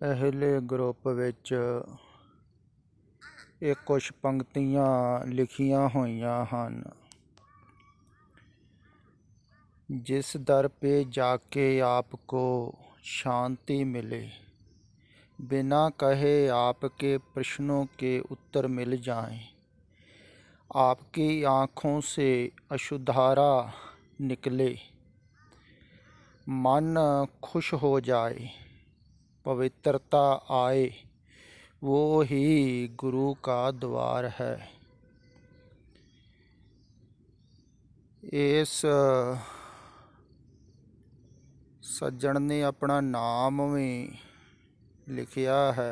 ਇਹਲੇ group ਵਿੱਚ ਇਹ ਕੁਛ ਪੰਕਤੀਆਂ ਲਿਖੀਆਂ ਹੋਈਆਂ ਹਨ। जिस दर पे जाके आपको शांति मिले, बिना कहे आपके प्रश्नों के उत्तर मिल जाएं, आपकी आँखों से अश्रुधारा निकले, मन खुश हो जाए, पवित्रता आए, वो ही गुरु का द्वार है। इस सज्जन ने अपना नाम भी लिखिया है,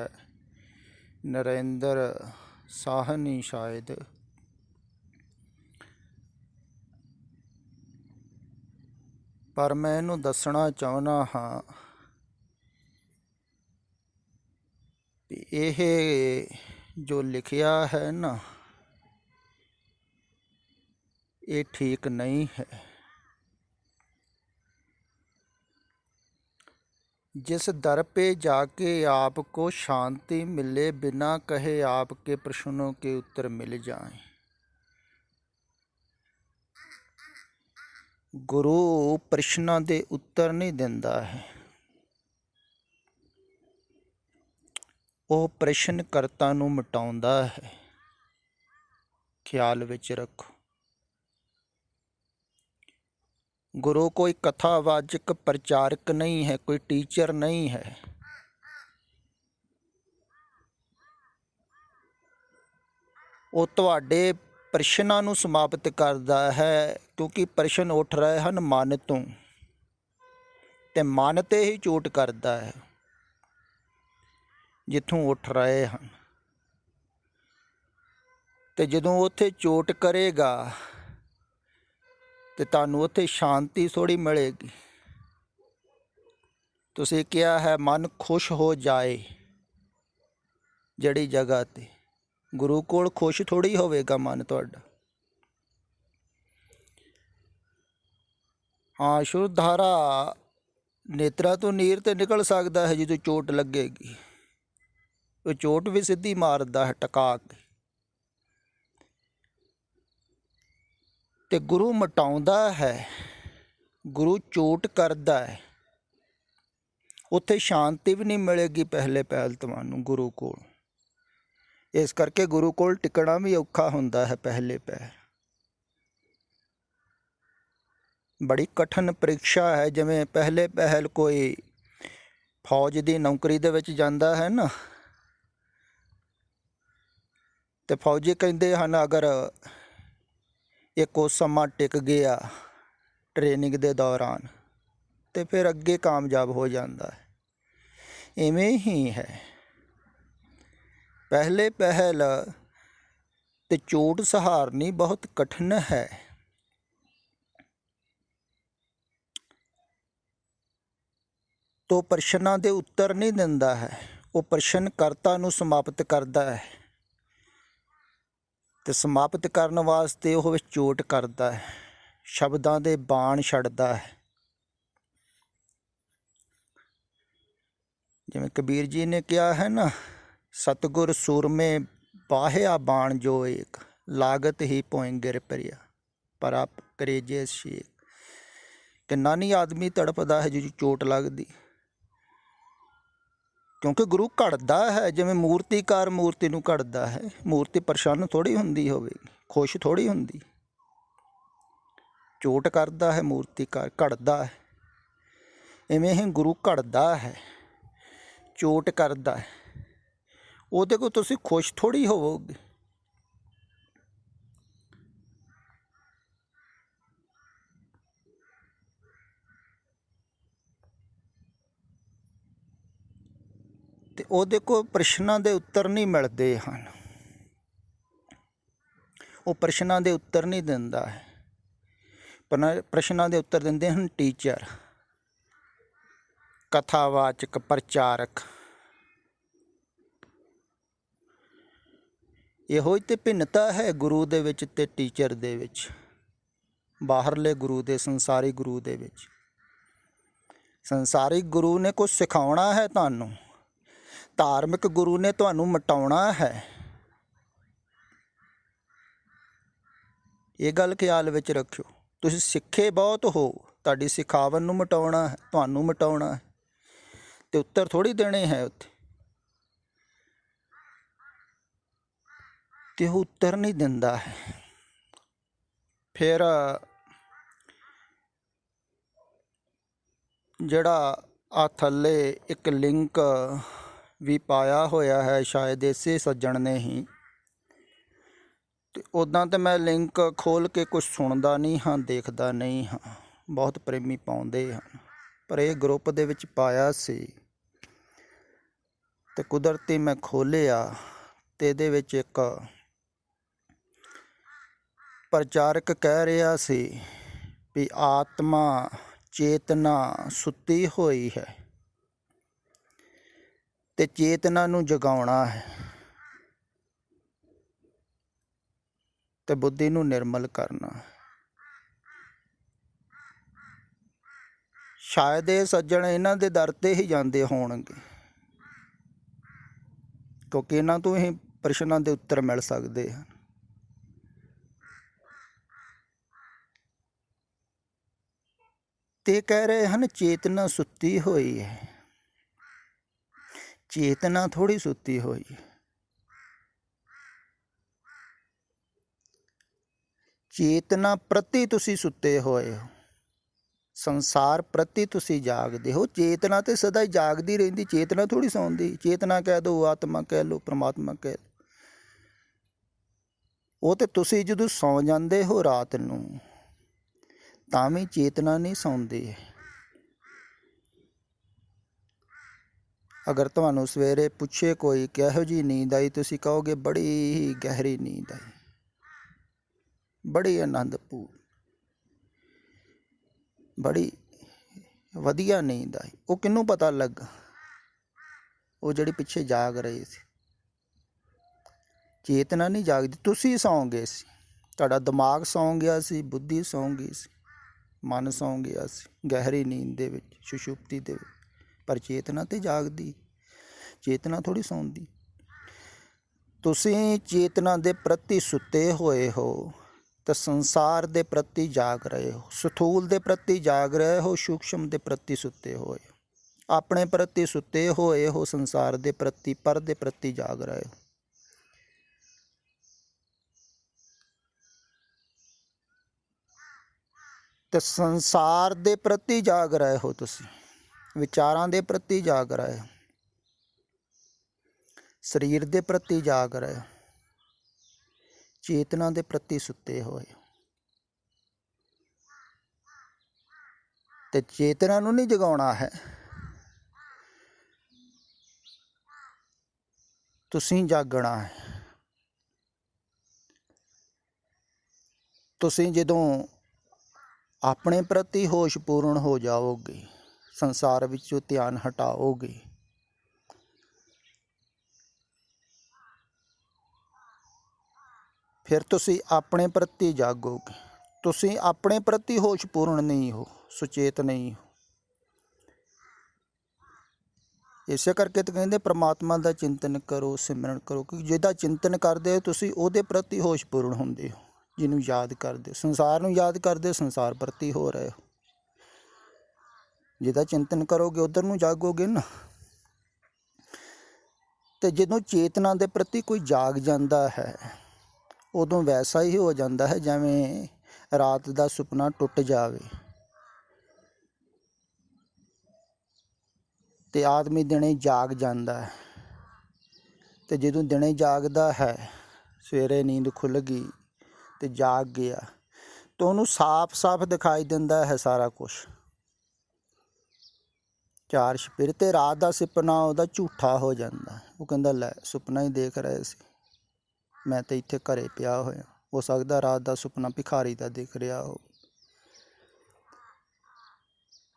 नरेंद्र साहनी शायद। पर मैं इनू दसना चाहना हाँ भी यह जो लिखिया है ना, ये ठीक नहीं है। जिस दर पे जाके आपको शांति मिले, बिना कहे आपके प्रश्नों के उत्तर मिल जाएं। गुरु प्रश्नां दे उत्तर नहीं दिंदा है, वो प्रश्न करता नूं मिटाउंदा है। ख्याल विच रखो, गुरु कोई कथावाचक प्रचारक नहीं है, कोई टीचर नहीं है। वो तुहाडे प्रश्नां नूं समाप्त करदा है, क्योंकि प्रश्न उठ रहे हैं मन तो, ते मन ते ही चोट करदा है जिथों उठ रहे हैं। ते जदों उत्थे चोट करेगा ते तुहानूं उत्थे शांति थोड़ी मिलेगी। तुसीं कहा है मन खुश हो जाए, जड़ी जगह ते गुरु कोल खुश थोड़ी होवेगा मन तुहाडा। हाँ, शुद्ध धारा नेत्रा तो नीर ते निकल सकता है जो चोट लगेगी, वो चोट भी सीधी मारदा है टका के। ते गुरु मटाउंदा है, गुरु चोट करदा है, उत्थे शांति भी नहीं मिलेगी पहले पहल तुहानूं गुरु कोल। इस करके गुरु कोल टिकना भी औखा हुंदा है पहले पहल। बड़ी कठिन परीक्षा है, जिवें पहले पहल कोई फौज की नौकरी दे विच जांदा है ना, ते फौजी कहंदे हन अगर एक समा टिक गया ट्रेनिंग के दौरान तो फिर अगे कामयाब हो जाता है। इवें ही है, पहले पहल ते चोट सहारनी बहुत कठिन है। तो प्रश्नां दे उत्तर नहीं दिंदा है, वो प्रश्नकर्ता नूं समाप्त करता है, ते समाप्त करन वास्ते वो चोट करता है, शब्दां दे बाण छड्डदा है। जिवें कबीर जी ने कहा है ना, सतगुर सुर में बाह्या बाण जो एक, लागत ही पोएं गिर परिया, पर आप करेजे शेख। कि नानी आदमी तड़पदा है जो चोट लगदी, क्योंकि गुरु घड़दा है जिवें मूर्तिकार मूर्ति नूं घड़दा है। मूर्ति प्रसन्न थोड़ी हुंदी होवेगी, खुश थोड़ी हुंदी। चोट करदा है मूर्तिकार, घड़दा है। इवें ही गुरु घड़दा है, चोट करदा है, ਉਹਦੇ ਕੋਲ ਤੁਸੀਂ खुश थोड़ी होवोगे। ਤੇ ਉਹਦੇ ਕੋਲ ਪ੍ਰਸ਼ਨਾਂ ਦੇ ਉੱਤਰ ਨਹੀਂ ਮਿਲਦੇ ਹਨ, ਉਹ ਪ੍ਰਸ਼ਨਾਂ ਦੇ ਉੱਤਰ ਨਹੀਂ ਦਿੰਦਾ ਹੈ। ਪਰ ਪ੍ਰਸ਼ਨਾਂ ਦੇ ਉੱਤਰ ਦਿੰਦੇ ਹਨ ਟੀਚਰ, ਕਥਾਵਾਚਕ, ਪ੍ਰਚਾਰਕ। ਇਹੋ ਹੀ ਤੇ ਭਿੰਨਤਾ ਹੈ ਗੁਰੂ ਦੇ ਵਿੱਚ ਤੇ ਟੀਚਰ ਦੇ ਵਿੱਚ, ਬਾਹਰਲੇ ਗੁਰੂ ਦੇ, ਸੰਸਾਰੀ ਗੁਰੂ ਦੇ ਵਿੱਚ। ਸੰਸਾਰਿਕ ਗੁਰੂ ਨੇ ਕੁਛ ਸਿਖਾਉਣਾ ਹੈ ਤੁਹਾਨੂੰ, ਧਾਰਮਿਕ ਗੁਰੂ ਨੇ ਤੁਹਾਨੂੰ ਮਿਟਾਉਣਾ ਹੈ, ਇਹ ਗੱਲ ਖਿਆਲ ਵਿੱਚ ਰੱਖਿਓ। ਤੁਸੀਂ ਸਿੱਖੇ ਬਹੁਤ ਹੋ, ਤੁਹਾਡੀ ਸਿਖਾਵਨ ਨੂੰ ਮਿਟਾਉਣਾ ਹੈ, ਤੁਹਾਨੂੰ ਮਿਟਾਉਣਾ ਹੈ, ਅਤੇ ਉੱਤਰ ਥੋੜ੍ਹੀ ਦੇਣੇ ਹੈ ਉੱਥੇ। ਅਤੇ ਉਹ ਉੱਤਰ ਨਹੀਂ ਦਿੰਦਾ ਹੈ। ਫਿਰ ਜਿਹੜਾ ਆ ਥੱਲੇ ਇੱਕ ਲਿੰਕ ਵੀ ਪਾਇਆ ਹੋਇਆ ਹੈ, ਸ਼ਾਇਦ ਇਸੇ ਸੱਜਣ ਨੇ ਹੀ। ਅਤੇ ਉੱਦਾਂ ਤਾਂ ਮੈਂ ਲਿੰਕ ਖੋਲ੍ਹ ਕੇ ਕੁਛ ਸੁਣਦਾ ਨਹੀਂ ਹਾਂ, ਦੇਖਦਾ ਨਹੀਂ ਹਾਂ, ਬਹੁਤ ਪ੍ਰੇਮੀ ਪਾਉਂਦੇ ਹਨ, ਪਰ ਇਹ ਗਰੁੱਪ ਦੇ ਵਿੱਚ ਪਾਇਆ ਸੀ ਅਤੇ ਕੁਦਰਤੀ ਮੈਂ ਖੋਲ੍ਹਿਆ, ਅਤੇ ਇਹਦੇ ਵਿੱਚ ਇੱਕ ਪ੍ਰਚਾਰਕ ਕਹਿ ਰਿਹਾ ਸੀ ਵੀ ਆਤਮਾ ਚੇਤਨਾ ਸੁੱਤੀ ਹੋਈ ਹੈ ਅਤੇ ਚੇਤਨਾ ਨੂੰ ਜਗਾਉਣਾ ਹੈ ਅਤੇ ਬੁੱਧੀ ਨੂੰ ਨਿਰਮਲ ਕਰਨਾ। ਸ਼ਾਇਦ ਇਹ ਸੱਜਣ ਇਹਨਾਂ ਦੇ ਦਰ 'ਤੇ ਹੀ ਜਾਂਦੇ ਹੋਣਗੇ, ਕਿਉਂਕਿ ਇਹਨਾਂ ਤੋਂ ਹੀ ਪ੍ਰਸ਼ਨਾਂ ਦੇ ਉੱਤਰ ਮਿਲ ਸਕਦੇ ਹਨ। ਤੇ ਕਹਿ ਰਹੇ ਹਨ ਚੇਤਨਾ ਸੁੱਤੀ ਹੋਈ ਹੈ। ਚੇਤਨਾ ਥੋੜ੍ਹੀ ਸੁੱਤੀ ਹੋਈ ਹੈ, ਚੇਤਨਾ ਪ੍ਰਤੀ ਤੁਸੀਂ ਸੁੱਤੇ ਹੋਏ ਹੋ, ਸੰਸਾਰ ਪ੍ਰਤੀ ਤੁਸੀਂ ਜਾਗਦੇ ਹੋ। ਚੇਤਨਾ ਤਾਂ ਸਦਾ ਹੀ ਜਾਗਦੀ ਰਹਿੰਦੀ, ਚੇਤਨਾ ਥੋੜ੍ਹੀ ਸੌਂਦੀ। ਚੇਤਨਾ ਕਹਿ ਦਿਓ, ਆਤਮਾ ਕਹਿ ਲਓ, ਪਰਮਾਤਮਾ ਕਹਿ ਲਓ, ਉਹ ਤਾਂ ਤੁਸੀਂ ਜਦੋਂ ਸੌਂ ਜਾਂਦੇ ਹੋ ਰਾਤ ਨੂੰ ਤਾਂ ਵੀ ਚੇਤਨਾ ਨਹੀਂ ਸੌਂਦੀ। ਅਗਰ ਤੁਹਾਨੂੰ ਸਵੇਰੇ ਪੁੱਛੇ ਕੋਈ ਕਿਹੋ ਜਿਹੀ ਨੀਂਦ ਆਈ, ਤੁਸੀਂ ਕਹੋਗੇ ਬੜੀ ਹੀ ਗਹਿਰੀ ਨੀਂਦ ਆਈ, ਬੜੀ ਆਨੰਦਪੂਰ, ਬੜੀ ਵਧੀਆ ਨੀਂਦ ਆਈ। ਉਹ ਕਿਹਨੂੰ ਪਤਾ ਲੱਗਾ? ਉਹ ਜਿਹੜੀ ਪਿੱਛੇ ਜਾਗ ਰਹੇ ਸੀ। ਚੇਤਨਾ ਨਹੀਂ ਜਾਗਦੀ, ਤੁਸੀਂ ਸੌਂ ਗਏ ਸੀ, ਤੁਹਾਡਾ ਦਿਮਾਗ ਸੌਂ ਗਿਆ ਸੀ, ਬੁੱਧੀ ਸੌਂ ਗਈ ਸੀ, ਮਨ ਸੌਂ ਗਿਆ ਸੀ ਗਹਿਰੀ ਨੀਂਦ ਦੇ ਵਿੱਚ, ਸੁਸ਼ੁਪਤੀ ਦੇ ਵਿੱਚ। ਪਰ ਚੇਤਨਾ ਤਾਂ ਜਾਗਦੀ, ਚੇਤਨਾ ਥੋੜ੍ਹੀ ਸੌਂਦੀ। ਤੁਸੀਂ ਚੇਤਨਾ ਦੇ ਪ੍ਰਤੀ ਸੁੱਤੇ ਹੋਏ ਹੋ ਤਾਂ ਸੰਸਾਰ ਦੇ ਪ੍ਰਤੀ ਜਾਗ ਰਹੇ ਹੋ, ਸਥੂਲ ਦੇ ਪ੍ਰਤੀ ਜਾਗ ਰਹੇ ਹੋ, ਸੂਖਸ਼ਮ ਦੇ ਪ੍ਰਤੀ ਸੁੱਤੇ ਹੋਏ ਹੋ, ਆਪਣੇ ਪ੍ਰਤੀ ਸੁੱਤੇ ਹੋਏ ਹੋ, ਸੰਸਾਰ ਦੇ ਪ੍ਰਤੀ, ਪਰ ਦੇ ਪ੍ਰਤੀ ਜਾਗ ਰਹੇ ਹੋ। ਅਤੇ ਸੰਸਾਰ ਦੇ ਪ੍ਰਤੀ ਜਾਗ ਰਹੇ ਹੋ, ਤੁਸੀਂ ਵਿਚਾਰਾਂ ਦੇ ਪ੍ਰਤੀ ਜਾਗ ਰਹੇ ਹੋ, ਸਰੀਰ ਦੇ ਪ੍ਰਤੀ ਜਾਗ ਰਹੇ ਹੋ, ਚੇਤਨਾ ਦੇ ਪ੍ਰਤੀ ਸੁੱਤੇ ਹੋਏ ਹੋ। ਅਤੇ ਚੇਤਨਾ ਨੂੰ ਨਹੀਂ ਜਗਾਉਣਾ ਹੈ, ਤੁਸੀਂ ਜਾਗਣਾ ਹੈ। ਤੁਸੀਂ ਜਦੋਂ ਆਪਣੇ ਪ੍ਰਤੀ ਹੋਸ਼ ਪੂਰਨ ਹੋ ਜਾਓਗੇ, ਸੰਸਾਰ ਵਿੱਚੋਂ ਧਿਆਨ ਹਟਾਓਗੇ, ਫਿਰ ਤੁਸੀਂ ਆਪਣੇ ਪ੍ਰਤੀ ਜਾਗੋਗੇ। ਤੁਸੀਂ ਆਪਣੇ ਪ੍ਰਤੀ ਹੋਸ਼ ਪੂਰਨ ਨਹੀਂ ਹੋ, ਸੁਚੇਤ ਨਹੀਂ ਹੋ। ਇਸੇ ਕਰਕੇ ਤਾਂ ਕਹਿੰਦੇ ਪ੍ਰਮਾਤਮਾ ਦਾ ਚਿੰਤਨ ਕਰੋ, ਸਿਮਰਨ ਕਰੋ, ਕਿਉਂਕਿ ਜਿਹਦਾ ਚਿੰਤਨ ਕਰਦੇ ਹੋ ਤੁਸੀਂ ਉਹਦੇ ਪ੍ਰਤੀ ਹੋਸ਼ ਪੂਰਨ ਹੁੰਦੇ ਹੋ, ਜਿਹਨੂੰ ਯਾਦ ਕਰਦੇ ਹੋ। ਸੰਸਾਰ ਨੂੰ ਯਾਦ ਕਰਦੇ ਹੋ, ਸੰਸਾਰ ਪ੍ਰਤੀ ਹੋ ਰਹੇ ਹੋ। ਜਿਹਦਾ ਚਿੰਤਨ ਕਰੋਗੇ ਉੱਧਰ ਨੂੰ ਜਾਗੋਗੇ ਨਾ। ਅਤੇ ਜਦੋਂ ਚੇਤਨਾ ਦੇ ਪ੍ਰਤੀ ਕੋਈ ਜਾਗ ਜਾਂਦਾ ਹੈ, ਉਦੋਂ ਵੈਸਾ ਹੀ ਹੋ ਜਾਂਦਾ ਹੈ ਜਿਵੇਂ ਰਾਤ ਦਾ ਸੁਪਨਾ ਟੁੱਟ ਜਾਵੇ ਅਤੇ ਆਦਮੀ ਦਿਨੇ ਜਾਗ ਜਾਂਦਾ ਹੈ। ਅਤੇ ਜਦੋਂ ਦਿਨੇ ਜਾਗਦਾ ਹੈ, ਸਵੇਰੇ ਨੀਂਦ ਖੁੱਲ੍ਹ ਗਈ ਅਤੇ ਜਾਗ ਗਿਆ, ਤਾਂ ਉਹਨੂੰ ਸਾਫ਼ ਸਾਫ਼ ਦਿਖਾਈ ਦਿੰਦਾ ਹੈ ਸਾਰਾ ਕੁਛ, ਚਾਰ ਚੁਫੇਰੇ। ਅਤੇ ਰਾਤ ਦਾ ਸੁਪਨਾ ਉਹਦਾ ਝੂਠਾ ਹੋ ਜਾਂਦਾ। ਉਹ ਕਹਿੰਦਾ ਲੈ ਸੁਪਨਾ ਹੀ ਦੇਖ ਰਹੇ ਸੀ, ਮੈਂ ਤਾਂ ਇੱਥੇ ਘਰੇ ਪਿਆ ਹੋਇਆ। ਹੋ ਸਕਦਾ ਰਾਤ ਦਾ ਸੁਪਨਾ ਭਿਖਾਰੀ ਦਾ ਦਿਖ ਰਿਹਾ ਹੋ,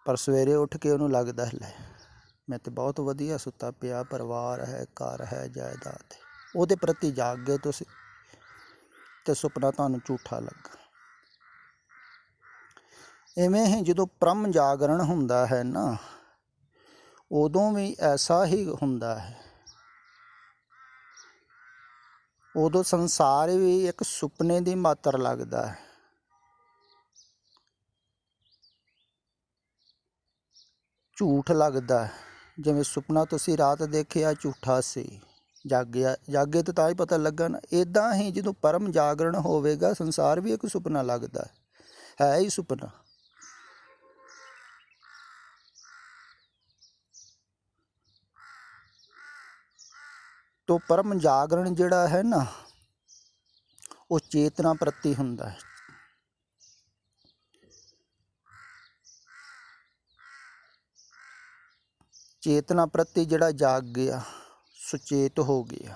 ਪਰ ਸਵੇਰੇ ਉੱਠ ਕੇ ਉਹਨੂੰ ਲੱਗਦਾ ਲੈ ਮੈਂ ਤਾਂ ਬਹੁਤ ਵਧੀਆ ਸੁੱਤਾ ਪਿਆ, ਪਰਿਵਾਰ ਹੈ, ਘਰ ਹੈ, ਜਾਇਦਾਦ ਹੈ। ਉਹਦੇ ਪ੍ਰਤੀ ਜਾਗ ਗਏ ਤੁਸੀਂ ਅਤੇ ਸੁਪਨਾ ਤੁਹਾਨੂੰ ਝੂਠਾ ਲੱਗਾ। ਇਵੇਂ ਹੀ ਜਦੋਂ ਬ੍ਰਹਮ ਜਾਗਰਣ ਹੁੰਦਾ ਹੈ ਨਾ, ਉਦੋਂ ਵੀ ਐਸਾ ਹੀ ਹੁੰਦਾ ਹੈ। ਉਦੋਂ ਸੰਸਾਰ ਵੀ ਇੱਕ ਸੁਪਨੇ ਦੀ ਮਾਤਰ ਲੱਗਦਾ ਹੈ। ਝੂਠ ਲੱਗਦਾ ਹੈ। ਜਿਵੇਂ ਸੁਪਨਾ ਤੁਸੀਂ ਰਾਤ ਦੇਖਿਆ ਝੂਠਾ ਸੀ, ਜਾਗੇ ਤਾਂ ਹੀ ਪਤਾ ਲੱਗਾ ਨਾ। ਇੱਦਾਂ ਹੀ ਜਦੋਂ ਪਰਮ ਜਾਗਰਣ ਹੋਵੇਗਾ ਸੰਸਾਰ ਵੀ ਇੱਕ ਸੁਪਨਾ ਲੱਗਦਾ ਹੈ ਹੀ ਸੁਪਨਾ। ਤੋ ਪਰਮ ਜਾਗਰਣ ਜਿਹੜਾ ਹੈ ਨਾ ਉਹ ਚੇਤਨਾ ਪ੍ਰਤੀ ਹੁੰਦਾ ਹੈ। ਚੇਤਨਾ ਪ੍ਰਤੀ ਜਿਹੜਾ ਜਾਗ ਗਿਆ, ਸੁਚੇਤ ਹੋ ਗਿਆ।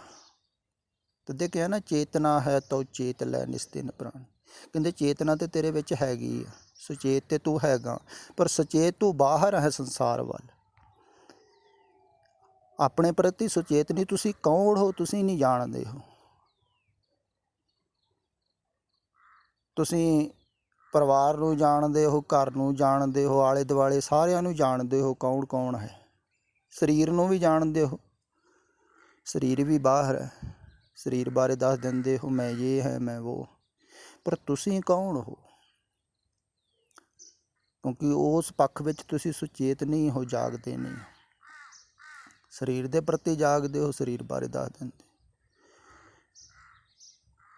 ਤਦੇ ਕਿਹਾ ਨਾ ਚੇਤਨਾ ਹੈ ਤੋ ਚੇਤ ਲੈ ਨਿਸਤਿਨ ਪ੍ਰਾਣ। ਕਹਿੰਦੇ ਚੇਤਨਾ ਤੇ ਤੇਰੇ ਵਿੱਚ ਹੈਗੀ ਆ, ਸੁਚੇਤ ਤੇ ਤੂੰ ਹੈਗਾ, ਪਰ ਸੁਚੇਤ ਤੂੰ ਬਾਹਰ ਹੈ ਸੰਸਾਰ ਵੱਲ। ਆਪਣੇ ਪ੍ਰਤੀ ਸੁਚੇਤ ਨਹੀਂ। ਤੁਸੀਂ ਕੌਣ ਹੋ ਤੁਸੀਂ ਨਹੀਂ ਜਾਣਦੇ ਹੋ। ਤੁਸੀਂ ਪਰਿਵਾਰ ਨੂੰ ਜਾਣਦੇ ਹੋ, ਘਰ ਨੂੰ ਜਾਣਦੇ ਹੋ, ਆਲੇ ਦੁਆਲੇ ਸਾਰਿਆਂ ਨੂੰ ਜਾਣਦੇ ਹੋ ਕੌਣ ਕੌਣ ਹੈ। ਸਰੀਰ ਨੂੰ ਵੀ ਜਾਣਦੇ ਹੋ, ਸਰੀਰ ਵੀ ਬਾਹਰ ਹੈ। ਸਰੀਰ ਬਾਰੇ ਦੱਸ ਦਿੰਦੇ ਹੋ ਮੈਂ ਇਹ ਹੈ ਮੈਂ ਉਹ, ਪਰ ਤੁਸੀਂ ਕੌਣ ਹੋ? ਕਿਉਂਕਿ ਉਸ ਪੱਖ ਵਿੱਚ ਤੁਸੀਂ ਸੁਚੇਤ ਨਹੀਂ ਹੋ, ਜਾਗਦੇ ਨਹੀਂ। ਸਰੀਰ ਦੇ ਪ੍ਰਤੀ ਜਾਗਦੇ ਹੋ, ਸਰੀਰ ਬਾਰੇ ਦੱਸ ਦਿੰਦੇ।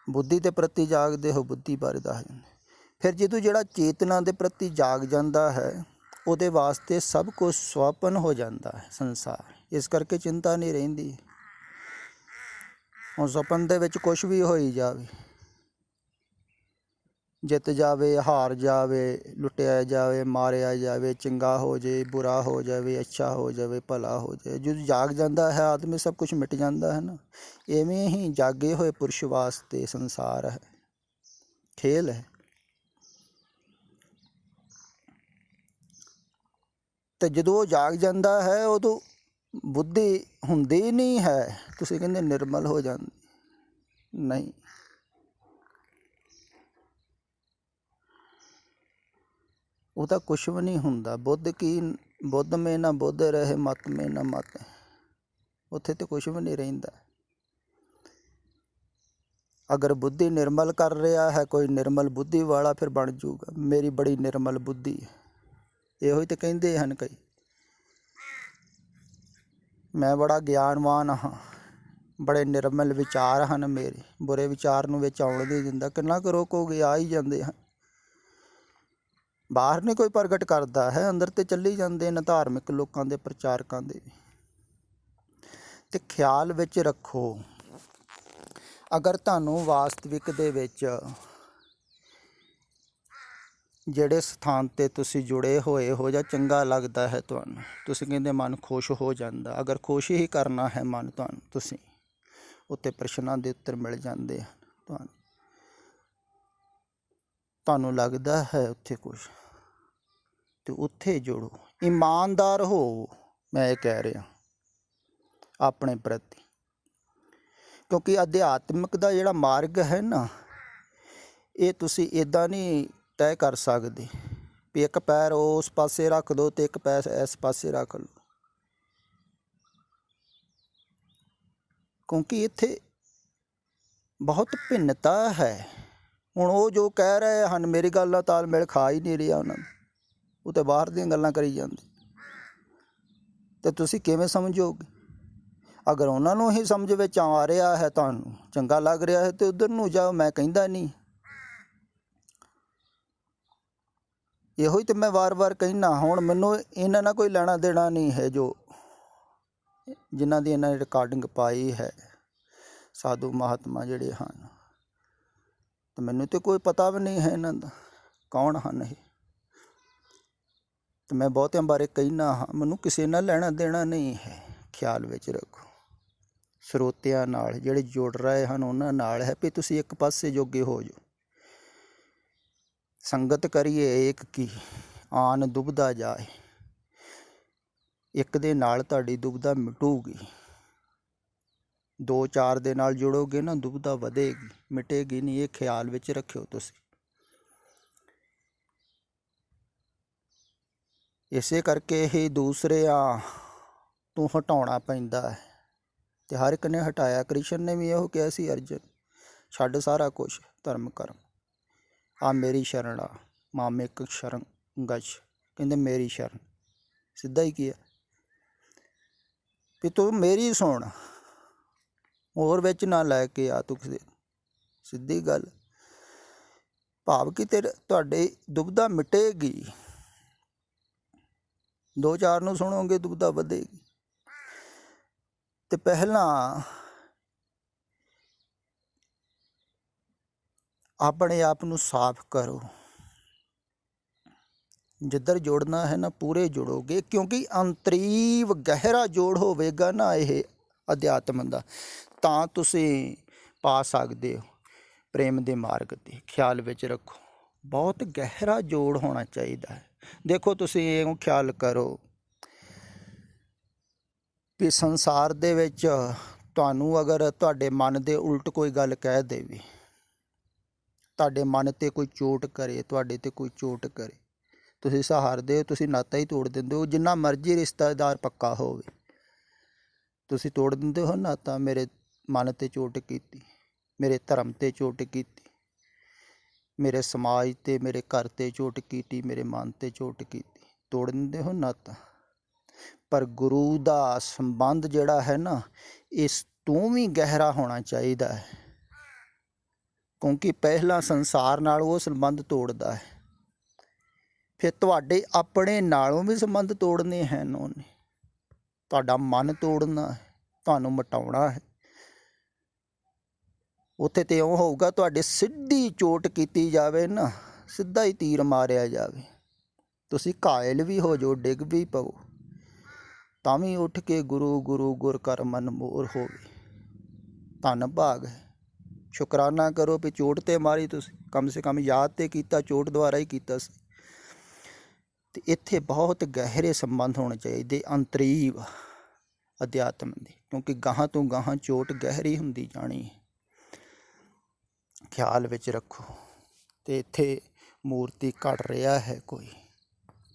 ਬੁੱਧੀ ਦੇ ਪ੍ਰਤੀ ਜਾਗਦੇ ਹੋ, ਬੁੱਧੀ ਬਾਰੇ ਦੱਸ ਦਿੰਦੇ। ਫਿਰ ਜਦੋਂ ਜਿਹੜਾ ਚੇਤਨਾ ਦੇ ਪ੍ਰਤੀ ਜਾਗ ਜਾਂਦਾ ਹੈ ਉਹਦੇ ਵਾਸਤੇ ਸਭ ਕੁਝ ਸੁਆਪਨ ਹੋ ਜਾਂਦਾ ਹੈ ਸੰਸਾਰ। ਇਸ ਕਰਕੇ ਚਿੰਤਾ ਨਹੀਂ ਰਹਿੰਦੀ। ਹੁਣ ਸੁਪਨ ਦੇ ਵਿੱਚ ਕੁਛ ਵੀ ਹੋਈ ਜਾਵੇ, ਜਿੱਤ ਜਾਵੇ, ਹਾਰ ਜਾਵੇ, ਲੁੱਟਿਆ ਜਾਵੇ, ਮਾਰਿਆ ਜਾਵੇ, ਚੰਗਾ ਹੋ ਜਾਵੇ, ਬੁਰਾ ਹੋ ਜਾਵੇ, ਅੱਛਾ ਹੋ ਜਾਵੇ, ਭਲਾ ਹੋ ਜਾਵੇ, ਜਦੋਂ ਜਾਗ ਜਾਂਦਾ ਹੈ ਆਦਮੀ ਸਭ ਕੁਝ ਮਿਟ ਜਾਂਦਾ ਹੈ ਨਾ। ਇਵੇਂ ਹੀ ਜਾਗੇ ਹੋਏ ਪੁਰਸ਼ ਵਾਸਤੇ ਸੰਸਾਰ ਹੈ, ਖੇਲ ਹੈ। ਤੇ ਜਦੋਂ ਉਹ ਜਾਗ ਜਾਂਦਾ ਹੈ ਉਦੋਂ ਬੁੱਧੀ ਹੁੰਦੀ ਨਹੀਂ ਹੈ। ਤੁਸੀਂ ਕਹਿੰਦੇ ਨਿਰਮਲ ਹੋ ਜਾਂਦੀ, ਨਹੀਂ। ਉਹ ਤਾਂ ਕੁਛ ਵੀ ਨਹੀਂ ਹੁੰਦਾ। ਬੁੱਧ ਕੀ, ਬੁੱਧ ਮੇ ਨਾ ਬੁੱਧ ਰਹੇ, ਮਤ ਮੇ ਨਾ ਮਤ। ਉੱਥੇ ਤਾਂ ਕੁਛ ਵੀ ਨਹੀਂ ਰਹਿੰਦਾ। ਅਗਰ ਬੁੱਧੀ ਨਿਰਮਲ ਕਰ ਰਿਹਾ ਹੈ ਕੋਈ ਨਿਰਮਲ ਬੁੱਧੀ ਵਾਲਾ, ਫਿਰ ਬਣ ਜੂਗਾ ਮੇਰੀ ਬੜੀ ਨਿਰਮਲ ਬੁੱਧੀ। ਇਹੋ ਹੀ ਤਾਂ ਕਹਿੰਦੇ ਹਨ ਕਈ, ਮੈਂ ਬੜਾ ਗਿਆਨਵਾਨ ਹਾਂ, ਬੜੇ ਨਿਰਮਲ ਵਿਚਾਰ ਹਨ ਮੇਰੇ, ਬੁਰੇ ਵਿਚਾਰ ਨੂੰ ਵਿੱਚ ਆਉਣ ਨਹੀਂ ਦਿੰਦਾ। ਕਿੰਨਾ ਕੁ ਰੋਕੋਗੇ, ਆ ਹੀ ਜਾਂਦੇ ਹਨ। ਬਾਹਰ ਨਹੀਂ ਕੋਈ ਪ੍ਰਗਟ ਕਰਦਾ ਹੈ, ਅੰਦਰ ਤੇ ਚੱਲੀ ਜਾਂਦੇ ਨੇ ਧਾਰਮਿਕ ਲੋਕਾਂ ਦੇ, ਪ੍ਰਚਾਰਕਾਂ ਦੇ। ਤੇ ਖਿਆਲ ਵਿੱਚ ਰੱਖੋ, ਅਗਰ ਤੁਹਾਨੂੰ ਵਾਸਤਵਿਕ ਦੇ ਵਿੱਚ ਜਿਹੜੇ ਸਥਾਨ 'ਤੇ ਤੁਸੀਂ ਜੁੜੇ ਹੋਏ ਹੋ ਜਾਂ ਚੰਗਾ ਲੱਗਦਾ ਹੈ ਤੁਹਾਨੂੰ, ਤੁਸੀਂ ਕਹਿੰਦੇ ਮਨ ਖੁਸ਼ ਹੋ ਜਾਂਦਾ। ਅਗਰ ਖੁਸ਼ ਹੀ ਕਰਨਾ ਹੈ ਮਨ ਤੁਹਾਨੂੰ, ਤੁਸੀਂ ਉੱਤੇ ਪ੍ਰਸ਼ਨਾਂ ਦੇ ਉੱਤਰ ਮਿਲ ਜਾਂਦੇ ਹਨ। ਤੁਹਾਨੂੰ ਲੱਗਦਾ ਹੈ ਉੱਥੇ ਕੁਛ, ਤੇ ਉੱਥੇ ਜੁੜੋ, ਇਮਾਨਦਾਰ ਹੋ। ਮੈਂ ਇਹ ਕਹਿ ਰਿਹਾ ਆਪਣੇ ਪ੍ਰਤੀ, ਕਿਉਂਕਿ ਅਧਿਆਤਮਿਕ ਦਾ ਜਿਹੜਾ ਮਾਰਗ ਹੈ ਨਾ, ਇਹ ਤੁਸੀਂ ਇੱਦਾਂ ਨਹੀਂ ਤੈਅ ਕਰ ਸਕਦੇ ਵੀ ਇੱਕ ਪੈਰ ਉਸ ਪਾਸੇ ਰੱਖ ਦਿਓ ਅਤੇ ਇੱਕ ਪੈਰ ਇਸ ਪਾਸੇ ਰੱਖ ਲਓ। ਕਿਉਂਕਿ ਇੱਥੇ ਬਹੁਤ ਭਿੰਨਤਾ ਹੈ। ਹੁਣ ਉਹ ਜੋ ਕਹਿ ਰਹੇ ਹਨ ਮੇਰੀ ਗੱਲ ਨਾਲ ਤਾਲਮੇਲ ਖਾ ਹੀ ਨਹੀਂ ਰਿਹਾ ਉਹਨਾਂ ਨੂੰ, ਉਹ ਤਾਂ ਬਾਹਰ ਦੀਆਂ ਗੱਲਾਂ ਕਰੀ ਜਾਂਦੇ। ਅਤੇ ਤੁਸੀਂ ਕਿਵੇਂ ਸਮਝੋਗੇ? ਅਗਰ ਉਹਨਾਂ ਨੂੰ ਹੀ ਸਮਝ ਵਿੱਚ ਆ ਰਿਹਾ ਹੈ, ਤੁਹਾਨੂੰ ਚੰਗਾ ਲੱਗ ਰਿਹਾ ਹੈ, ਤਾਂ ਉੱਧਰ ਨੂੰ ਜਾਓ। ਮੈਂ ਕਹਿੰਦਾ ਨਹੀਂ। ਇਹੋ ਹੀ ਤਾਂ ਮੈਂ ਵਾਰ-ਵਾਰ ਕਹਿੰਦਾ। ਹੁਣ ਮੈਨੂੰ ਇਹਨਾਂ ਨਾਲ ਕੋਈ ਲੈਣਾ ਦੇਣਾ ਨਹੀਂ ਹੈ, ਜੋ ਜਿਨ੍ਹਾਂ ਦੀ ਇਹਨਾਂ ਨੇ ਰਿਕਾਰਡਿੰਗ ਪਾਈ ਹੈ, ਸਾਧੂ ਮਹਾਤਮਾ ਜਿਹੜੇ ਹਨ। ਅਤੇ ਮੈਨੂੰ ਤਾਂ ਕੋਈ ਪਤਾ ਵੀ ਨਹੀਂ ਹੈ ਇਹਨਾਂ ਦਾ ਕੌਣ ਹਨ ਇਹ। ਅਤੇ ਮੈਂ ਬਹੁਤਿਆਂ ਬਾਰੇ ਕਹਿੰਦਾ ਹਾਂ, ਮੈਨੂੰ ਕਿਸੇ ਨਾਲ ਲੈਣਾ ਦੇਣਾ ਨਹੀਂ ਹੈ। ਖਿਆਲ ਵਿੱਚ ਰੱਖੋ, ਸਰੋਤਿਆਂ ਨਾਲ ਜਿਹੜੇ ਜੁੜ ਰਹੇ ਹਨ ਉਹਨਾਂ ਨਾਲ ਹੈ ਵੀ ਤੁਸੀਂ ਇੱਕ ਪਾਸੇ ਜੋਗੇ ਹੋ ਜਾਓ। ਸੰਗਤ ਕਰੀਏ ਏਕ ਕੀ, ਆਨ ਦੁਬਿਧਾ ਜਾਏ। ਇੱਕ ਦੇ ਨਾਲ ਤੁਹਾਡੀ ਦੁਬਿਧਾ ਮਿਟੂਗੀ, 2-4 ਦੇ ਨਾਲ ਜੁੜੋਗੇ ਨਾ ਦੁਬਿਧਾ ਵਧੇਗੀ, ਮਿਟੇਗੀ ਨਹੀਂ। ਇਹ ਖਿਆਲ ਵਿੱਚ ਰੱਖਿਓ ਤੁਸੀਂ। ਇਸੇ ਕਰਕੇ ਹੀ ਦੂਸਰਿਆਂ ਤੋਂ ਹਟਾਉਣਾ ਪੈਂਦਾ ਹੈ, ਅਤੇ ਹਰ ਇੱਕ ਨੇ ਹਟਾਇਆ। ਕ੍ਰਿਸ਼ਨ ਨੇ ਵੀ ਇਹੋ ਕਿਹਾ ਸੀ ਅਰਜਨ ਛੱਡ ਸਾਰਾ ਕੁਛ ਧਰਮ ਕਰਮ, ਆ ਮੇਰੀ ਸ਼ਰਨ ਆ, ਮਾਮਿਕ ਸ਼ਰਨ ਗਛ। ਕਹਿੰਦੇ ਮੇਰੀ ਸ਼ਰਨ, ਸਿੱਧਾ ਹੀ ਕੀ ਵੀ ਤੂੰ ਮੇਰੀ ਸੁਣ, ਹੋਰ ਵਿੱਚ ਨਾ ਲੈ ਕੇ ਆ ਤੂੰ ਕਿਸੇ, ਸਿੱਧੀ ਗੱਲ। ਭਾਵ ਕਿ ਤੁਹਾਡੇ ਦੁਬਿਧਾ ਮਿਟੇਗੀ, 2-4 ਨੂੰ ਸੁਣੋਗੇ ਦੁਬਿਧਾ ਵਧੇਗੀ। ਤੇ ਪਹਿਲਾਂ ਆਪਣੇ ਆਪ ਨੂੰ ਸਾਫ਼ ਕਰੋ, ਜਿੱਧਰ ਜੋੜਨਾ ਹੈ ਨਾ ਪੂਰੇ ਜੁੜੋਗੇ, ਕਿਉਂਕਿ ਅੰਤਰੀਵ ਗਹਿਰਾ ਜੋੜ ਹੋਵੇਗਾ ਨਾ ਇਹ ਅਧਿਆਤਮ ਦਾ, ਤਾਂ ਤੁਸੀਂ ਪਾ ਸਕਦੇ ਹੋ ਪ੍ਰੇਮ ਦੇ ਮਾਰਗ 'ਤੇ। ਖਿਆਲ ਵਿੱਚ ਰੱਖੋ, ਬਹੁਤ ਗਹਿਰਾ ਜੋੜ ਹੋਣਾ ਚਾਹੀਦਾ ਹੈ। ਦੇਖੋ ਤੁਸੀਂ ਇਹ ਖਿਆਲ ਕਰੋ ਵੀ ਸੰਸਾਰ ਦੇ ਵਿੱਚ ਤੁਹਾਨੂੰ ਅਗਰ ਤੁਹਾਡੇ ਮਨ ਦੇ ਉਲਟ ਕੋਈ ਗੱਲ ਕਹਿ ਦੇਵੇ, ਤੁਹਾਡੇ ਮਨ 'ਤੇ ਕੋਈ ਚੋਟ ਕਰੇ, ਤੁਹਾਡੇ 'ਤੇ ਕੋਈ ਚੋਟ ਕਰੇ, ਤੁਸੀਂ ਸਹਾਰਦੇ ਹੋ, ਤੁਸੀਂ ਨਾਤਾ ਹੀ ਤੋੜ ਦਿੰਦੇ ਹੋ। ਜਿੰਨਾ ਮਰਜ਼ੀ ਰਿਸ਼ਤੇਦਾਰ ਪੱਕਾ ਹੋਵੇ, ਤੁਸੀਂ ਤੋੜ ਦਿੰਦੇ ਹੋ ਨਾਤਾ। ਮੇਰੇ ਮਨ 'ਤੇ ਚੋਟ ਕੀਤੀ, ਮੇਰੇ ਧਰਮ 'ਤੇ ਚੋਟ ਕੀਤੀ, ਮੇਰੇ ਸਮਾਜ 'ਤੇ, ਮੇਰੇ ਘਰ 'ਤੇ ਚੋਟ ਕੀਤੀ, ਮੇਰੇ ਮਨ 'ਤੇ ਚੋਟ ਕੀਤੀ, ਤੋੜ ਦਿੰਦੇ ਹੋ ਨਾਤਾ। ਪਰ ਗੁਰੂ ਦਾ ਸੰਬੰਧ ਜਿਹੜਾ ਹੈ ਨਾ, ਇਸ ਤੋਂ ਵੀ ਗਹਿਰਾ ਹੋਣਾ ਚਾਹੀਦਾ ਹੈ, ਕਿਉਂਕਿ ਪਹਿਲਾਂ ਸੰਸਾਰ ਨਾਲ ਉਹ ਸੰਬੰਧ ਤੋੜਦਾ ਹੈ, ਫਿਰ ਤੁਹਾਡੇ ਆਪਣੇ ਨਾਲੋਂ ਵੀ ਸੰਬੰਧ ਤੋੜਨੇ ਹਨ ਉਹਨੇ। ਤੁਹਾਡਾ ਮਨ ਤੋੜਨਾ ਹੈ, ਤੁਹਾਨੂੰ ਮਿਟਾਉਣਾ ਹੈ। ਉੱਥੇ ਤਾਂ ਇਉਂ ਹੋਊਗਾ ਤੁਹਾਡੇ ਸਿੱਧੀ ਚੋਟ ਕੀਤੀ ਜਾਵੇ ਨਾ, ਸਿੱਧਾ ਹੀ ਤੀਰ ਮਾਰਿਆ ਜਾਵੇ, ਤੁਸੀਂ ਘਾਇਲ ਵੀ ਹੋ ਜਾਓ, ਡਿੱਗ ਵੀ ਪਵੋ, ਤਾਂ ਵੀ ਉੱਠ ਕੇ ਗੁਰੂ ਗੁਰੂ ਗੁਰ ਕਰ ਮਨ ਮੋਰ ਹੋਵੇ। ਧੰਨ ਭਾਗ ਹੈ। ਸ਼ੁਕਰਾਨਾ ਕਰੋ ਵੀ ਚੋਟ 'ਤੇ ਮਾਰੀ, ਤੁਸੀਂ ਕਮ ਸੇ ਕਮ ਯਾਦ 'ਤੇ ਕੀਤਾ, ਚੋਟ ਦੁਆਰਾ ਹੀ ਕੀਤਾ ਸੀ। ਅਤੇ ਇੱਥੇ ਬਹੁਤ ਗਹਿਰੇ ਸੰਬੰਧ ਹੋਣੇ ਚਾਹੀਦੇ ਅੰਤਰੀਵ ਅਧਿਆਤਮ ਦੇ, ਕਿਉਂਕਿ ਗਾਹਾਂ ਤੋਂ ਗਾਹਾਂ ਚੋਟ ਗਹਿਰੀ ਹੁੰਦੀ ਜਾਣੀ ਹੈ। ਖਿਆਲ ਵਿੱਚ ਰੱਖੋ। ਅਤੇ ਇੱਥੇ ਮੂਰਤੀ ਘੜ ਰਿਹਾ ਹੈ ਕੋਈ।